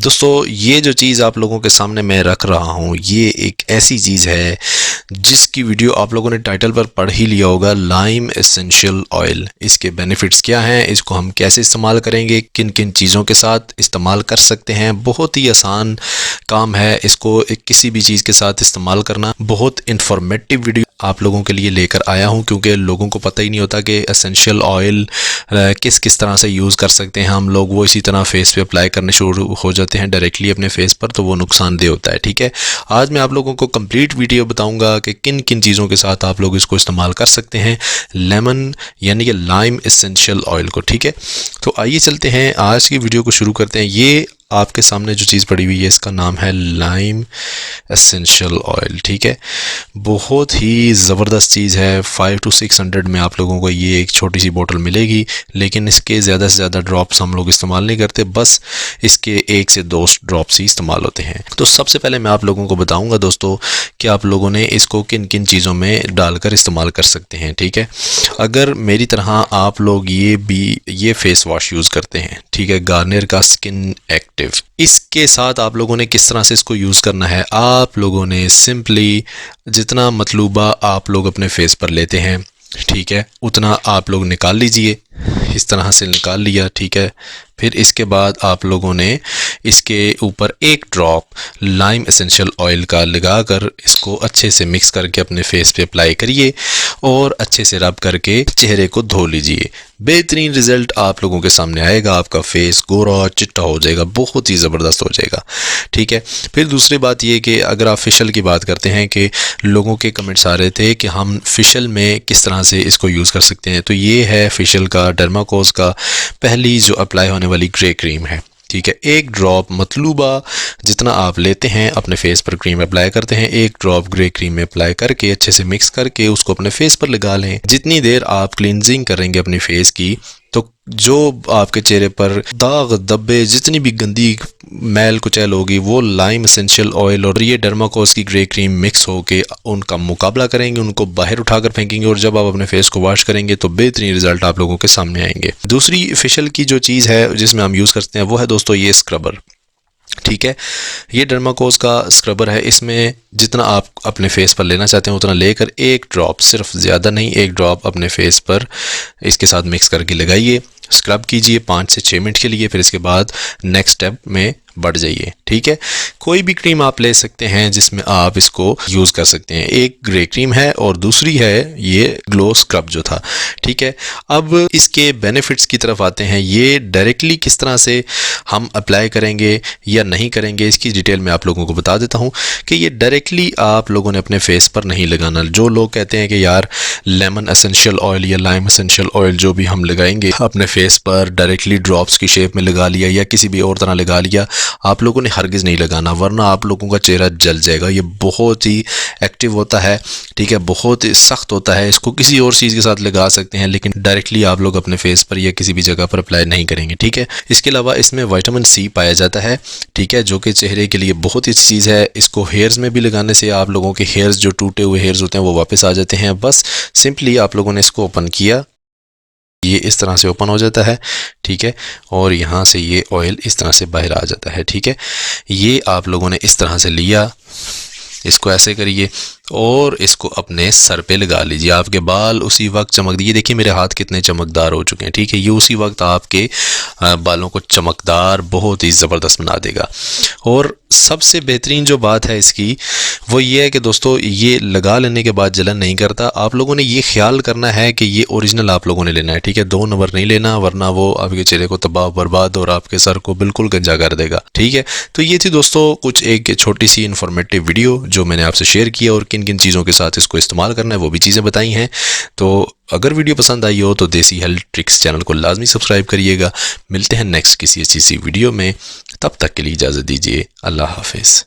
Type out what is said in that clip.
दोस्तों ये जो चीज़ आप लोगों के सामने मैं रख रहा हूँ ये एक ऐसी चीज़ है जिसकी वीडियो आप लोगों ने टाइटल पर पढ़ ही लिया होगा, लाइम एसेंशियल ऑयल। इसके बेनिफिट्स क्या हैं, इसको हम कैसे इस्तेमाल करेंगे, किन किन चीज़ों के साथ इस्तेमाल कर सकते हैं। बहुत ही आसान काम है इसको किसी भी चीज़ के साथ इस्तेमाल करना। बहुत इंफॉर्मेटिव वीडियो आप लोगों के लिए लेकर आया हूं, क्योंकि लोगों को पता ही नहीं होता कि एसेंशियल ऑयल किस किस तरह से यूज़ कर सकते हैं हम लोग। वो इसी तरह फेस पे अप्लाई करने शुरू हो जाते हैं डायरेक्टली अपने फेस पर, तो वो नुकसानदेह होता है। ठीक है, आज मैं आप लोगों को कंप्लीट वीडियो बताऊंगा कि किन किन चीज़ों के साथ आप लोग इसको इस्तेमाल कर सकते हैं, लेमन यानी कि लाइम एसेंशियल ऑयल को। ठीक है, तो आइए चलते हैं आज की वीडियो को शुरू करते हैं। ये आपके सामने जो चीज़ पड़ी हुई है इसका नाम है लाइम एसेंशियल ऑयल। ठीक है, बहुत ही ज़बरदस्त चीज़ है। 500 to 600 में आप लोगों को ये एक छोटी सी बोतल मिलेगी, लेकिन इसके ज़्यादा से ज़्यादा ड्रॉप्स हम लोग इस्तेमाल नहीं करते, बस इसके 1 से 2 ड्रॉप्स ही इस्तेमाल होते हैं। तो सबसे पहले मैं आप लोगों को बताऊंगा दोस्तों कि आप लोगों ने इसको किन किन चीज़ों में डालकर इस्तेमाल कर सकते हैं। ठीक है, अगर मेरी तरह आप लोग ये फेस वॉश यूज़ करते हैं, ठीक है, गार्नियर का स्किन एक्टिव, इसके साथ आप लोगों ने किस तरह से इसको यूज़ करना है, आप लोगों ने सिंपली जितना मतलूबा आप लोग अपने फेस पर लेते हैं, ठीक है, उतना आप लोग निकाल लीजिए। इस तरह से निकाल लिया, ठीक है। फिर इसके बाद आप लोगों ने इसके ऊपर 1 ड्रॉप लाइम एसेंशियल ऑयल का लगाकर इसको अच्छे से मिक्स करके अपने फेस पे अप्लाई करिए और अच्छे से रब करके चेहरे को धो लीजिए। बेहतरीन रिजल्ट आप लोगों के सामने आएगा, आपका फेस गोरा चिट्टा हो जाएगा, बहुत ही ज़बरदस्त हो जाएगा। ठीक है, फिर दूसरी बात ये कि अगर आप फेशियल की बात करते हैं कि लोगों के कमेंट्स आ रहे थे कि हम फेशियल में किस तरह से इसको यूज़ कर सकते हैं, तो ये है फेशियल का डर्माकोस का पहली जो अप्लाई होने वाली ग्रे क्रीम है। ठीक है, 1 ड्रॉप मतलूबा जितना आप लेते हैं अपने फेस पर क्रीम अप्लाई करते हैं, 1 ड्रॉप ग्रे क्रीम में अप्लाई करके अच्छे से मिक्स करके उसको अपने फेस पर लगा लें। जितनी देर आप क्लींजिंग करेंगे अपने फेस की, तो जो आपके चेहरे पर दाग धब्बे जितनी भी गंदी मैल कुचैल होगी वो लाइम एसेंशियल ऑयल और ये डर्माकोस की ग्रे क्रीम मिक्स होके उनका मुकाबला करेंगे, उनको बाहर उठाकर फेंकेंगे और जब आप अपने फेस को वॉश करेंगे तो बेहतरीन रिजल्ट आप लोगों के सामने आएंगे। दूसरी फेशियल की जो चीज़ है जिसमें हम यूज़ करते हैं वो है दोस्तों ये स्क्रबर। ठीक है, ये डर्माकोस का स्क्रबर है। इसमें जितना आप अपने फेस पर लेना चाहते हैं उतना लेकर 1 ड्रॉप, सिर्फ ज़्यादा नहीं, 1 ड्रॉप अपने फेस पर इसके साथ मिक्स करके लगाइए, स्क्रब कीजिए 5 से 6 मिनट के लिए। फिर इसके बाद नेक्स्ट स्टेप में बढ़ जाइए। ठीक है, कोई भी क्रीम आप ले सकते हैं जिसमें आप इसको यूज़ कर सकते हैं। एक ग्रे क्रीम है और दूसरी है ये ग्लो स्क्रब जो था। ठीक है, अब इसके बेनिफिट्स की तरफ आते हैं। ये डायरेक्टली किस तरह से हम अप्लाई करेंगे या नहीं करेंगे इसकी डिटेल में आप लोगों को बता देता हूँ कि ये डायरेक्टली आप लोगों ने अपने फेस पर नहीं लगाना। जो लोग कहते हैं कि यार लेमन एसेंशियल ऑयल या लाइम एसेंशियल ऑयल जो भी हम लगाएंगे अपने फेस पर डायरेक्टली ड्रॉप्स की शेप में लगा लिया या किसी भी और तरह लगा लिया, आप लोगों ने हरगिज़ नहीं लगाना, वरना आप लोगों का चेहरा जल जाएगा। ये बहुत ही एक्टिव होता है, ठीक है, बहुत ही सख्त होता है। इसको किसी और चीज़ के साथ लगा सकते हैं लेकिन डायरेक्टली आप लोग अपने फेस पर या किसी भी जगह पर अप्लाई नहीं करेंगे। ठीक है, इसके अलावा इसमें विटामिन सी पाया जाता है, ठीक है, जो कि चेहरे के लिए बहुत ही अच्छी चीज़ है। इसको हेयर्स में भी लगाने से आप लोगों के हेयर्स जो टूटे हुए हेयर्स होते हैं वो वापस आ जाते हैं। बस सिंपली आप लोगों ने इसको ओपन किया, ये इस तरह से ओपन हो जाता है, ठीक है, और यहाँ से ये ऑयल इस तरह से बाहर आ जाता है। ठीक है, ये आप लोगों ने इस तरह से लिया, इसको ऐसे करिए और इसको अपने सर पे लगा लीजिए। आपके बाल उसी वक्त चमक दिए, देखिए मेरे हाथ कितने चमकदार हो चुके हैं। ठीक है, ये उसी वक्त आपके बालों को चमकदार बहुत ही ज़बरदस्त बना देगा। और सबसे बेहतरीन जो बात है इसकी वो ये है कि दोस्तों ये लगा लेने के बाद जलन नहीं करता। आप लोगों ने ये ख्याल करना है कि ये ओरिजिनल आप लोगों ने लेना है। ठीक है, 2 नंबर नहीं लेना, वरना वो आपके चेहरे को तबाह बर्बाद और आपके सर को बिल्कुल गंजा कर देगा। ठीक है, तो ये थी दोस्तों कुछ एक छोटी सी इन्फॉर्मेटिव वीडियो जो मैंने आपसे शेयर किया और किन किन चीज़ों के साथ इसको इस्तेमाल करना है वो भी चीज़ें बताई हैं। तो अगर वीडियो पसंद आई हो तो देसी हेल्थ ट्रिक्स चैनल को लाजमी सब्सक्राइब करिएगा। मिलते हैं नेक्स्ट किसी अच्छी सी वीडियो में, तब तक के लिए इजाज़त दीजिए। अल्लाह हाफिज़।